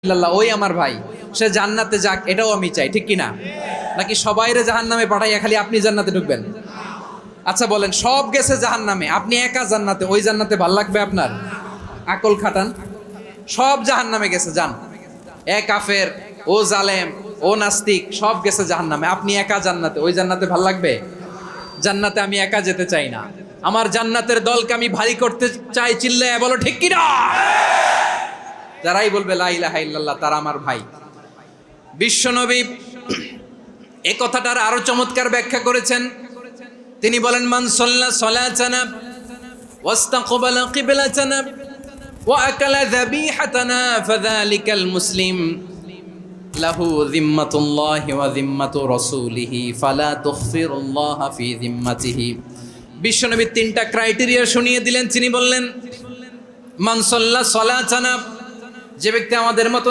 ইল্লাল্লাহ ওই আমার ভাই, সে জান্নাতে যাক, এটাও আমি চাই, ঠিক কিনা? নাকি সবাইরে জাহান্নামে পাঠাইয়া খালি আপনি জান্নাতে ঢুকবেন? আচ্ছা বলেন, সব গেছে জাহান্নামে, আপনি একা জান্নাতে, ওই জান্নাতে ভাল লাগবে আপনার? আকল খাটান। সব জাহান্নামে গেছে, যান। এ কাফের, ও জালেম, ও নাস্তিক, সব গেছে জাহান্নামে, আপনি একা জান্নাতে, ওই জান্নাতে ভাল লাগবে? জান্নাতে আমি একা যেতে চাই না, আমার জান্নাতের দলকে আমি ভারী করতে চাই। চিল্লায় বলো ঠিক কিনা? যারাই বলবে লা ইলাহা ইল্লাল্লাহ তারা আমার ভাই। বিশ্বনবী এই কথাটার আরো চমৎকার ব্যাখ্যা করেছেন। তিনি বলেন, মান সাল্লা সালাতানা ওয়াস্তাকবালা কিবলাতানা ওয়া আকালা যাবিহাতানা ফাযালিকাল মুসলিম লাহু যিম্মাতুল্লাহি ওয়া যিম্মাতু রাসূলিহি ফালা তুখফিরুল্লাহা ফি যিম্মাতিহি। বিশ্বনবী তিনটা ক্রাইটেরিয়া শুনিয়ে দিলেন। তিনি বললেন, মান সাল্লা সালাতানা, যে ব্যক্তি আমাদের মতো